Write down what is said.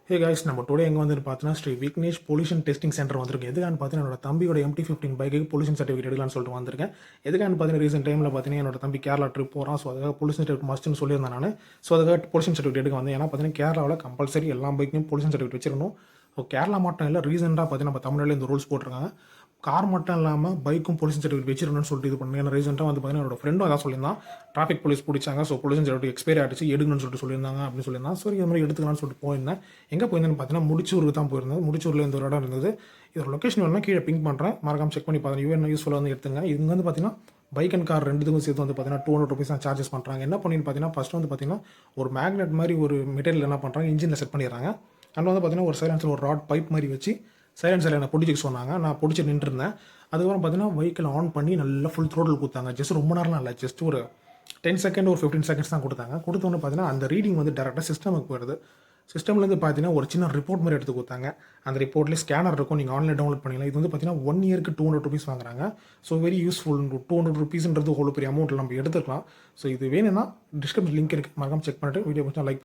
Hey guys, நம்ம today எங்கே வந்து பார்த்தீங்கன்னா Sri Vignesh pollution testing centre வந்திருக்கு. எதுக்கான்னு பார்த்தீங்கன்னா என்னோட தம்பியோட MT-15 பைக்கு பொல்யூஷன் சர்டிஃபிகேட் எடுக்கலாம்னு சொல்லிட்டு வந்திருக்கேன். எதுக்கான்னு பார்த்தீங்கன்னா ரீசெண்ட் டைமில் பார்த்தீங்கன்னா என்னோட தம்பி கேரளா ட்ரிப் போகிறான். ஸோ அதுக்காக பொல்யூஷன் சர்டிஃபிகேட் மஸ்ட்னு சொல்லியிருந்தேன் நான். ஸோ அதுக்காக பொல்யூஷன் சர்டிஃபிகேட் எடுக்க வந்தேன். ஏன்னா பார்த்தீங்கன்னா கேரளாவில் கம்பல்சரி எல்லா பைக்கும் பொல்யூஷன் சர்டிஃபிகேட் வச்சிருக்கணும். ஸோ கேரளா மட்டும் இல்லை, ரீசெண்டாக பார்த்தீங்கன்னா நம்ம தமிழ்நாட்டில் இந்த ரூல்ஸ் போட்டிருக்காங்க. கார் மட்டும் இல்லாமல் பைக்கும் பொல்யூஷன் சர்டிஃபிகேட் வச்சிருக்கணும்னு சொல்லிட்டு இது பண்ணுங்க. ஏன்னா ரீசெண்டாக வந்து பார்த்தீங்கன்னா என்னோட ஃப்ரெண்டும் அதான் சொல்லியிருந்தான். டிராஃபிக் போலீஸ் பிடிச்சாங்க, ஸோ பொல்யூஷன் சர்டிஃபிகேட் எக்ஸ்பைரி ஆகிடுச்சு, எடுக்கணும்னு சொல்லிட்டு சொல்லியிருந்தாங்க அப்படின்னு சொல்லியிருந்தான். சரி, இது மாதிரி எடுத்துக்கலாம்னு சொல்லிட்டு போயிருந்தேன். எங்கே போயிருந்தேன்னு பார்த்தீங்கன்னா முடிச்சூருக்கு தான் போயிருந்தேன். முடிச்சூரில் இந்த ஒரு இடம் இருந்தது. இதோட லொக்கேஷன் வேணால் கீழே பிங்க் பண்ணுறேன், மறக்காம செக் பண்ணி பாருங்க. என்ன யூஸ்ஃபுல்லாக வந்து எடுத்துங்க. இது வந்து பார்த்தீங்கன்னா பைக் அண்ட் கார் ரெண்டுத்துக்கும் சேர்த்து வந்து பார்த்தீங்கன்னா 200 rupees தான் சார்ஜஸ் பண்ணுறாங்க. என்ன பண்ணின்னு பார்த்தீங்கன்னா ஃபஸ்ட்டு வந்து பார்த்தீங்கன்னா ஒரு மேக்னெட் மாதிரி ஒரு மெட்டீரியல் என்ன பண்ணுறாங்க, இன்ஜினில் செட் பண்ணிடுறாங்க. அண்ட் வந்து பார்த்தீங்கன்னா ஒரு சைலன்ஸில் ஒரு ராட் பைப் மாதிரி வச்சு சைலன்ஸில் என்னை பிடிச்சிக்க சொன்னாங்க. நான் பிடிச்சி நின்றுருந்தேன். அதுக்கப்புறம் பார்த்தீங்கன்னா வெஹிக்கிள் ஆன் பண்ணி நல்லா ஃபுல் த்ரோட்டில் கொடுத்தாங்க. ஜஸ்ட் ரொம்ப நேரம்லாம் இல்லை, ஜஸ்ட் ஒரு 10 செகண்ட் ஒரு 15 seconds தான் கொடுத்தாங்க. கொடுத்தோன்னு பார்த்தீங்கன்னா அந்த ரீடிங் வந்து டேரெக்டாக சிஸ்டமுக்கு போயிடுது. சிஸ்டம்லேருந்து பார்த்தீங்கன்னா ஒரு சின்ன ரிப்போர்ட் மாதிரி எடுத்து கொடுத்தாங்க. அந்த ரிப்போர்ட்லேயே ஸ்கேனர் இருக்கும், நீங்கள் ஆன்லைன் டவுன்லோட் பண்ணிக்கலாம். இது வந்து பார்த்தீங்கன்னா 1 yearக்கு 200 rupees வாங்குறாங்க. So very useful. 200 rupeesன்றது அவ்வளோ பெரிய அமௌண்ட் நம்ம எடுத்துக்கலாம். ஸோ இது வேணும்னா டிஸ்கிரிப்ஷன் லிங்க் இருக்குது, மறக்காம செக் பண்ணிட்டு வீடியோ பிடிச்சா லைக்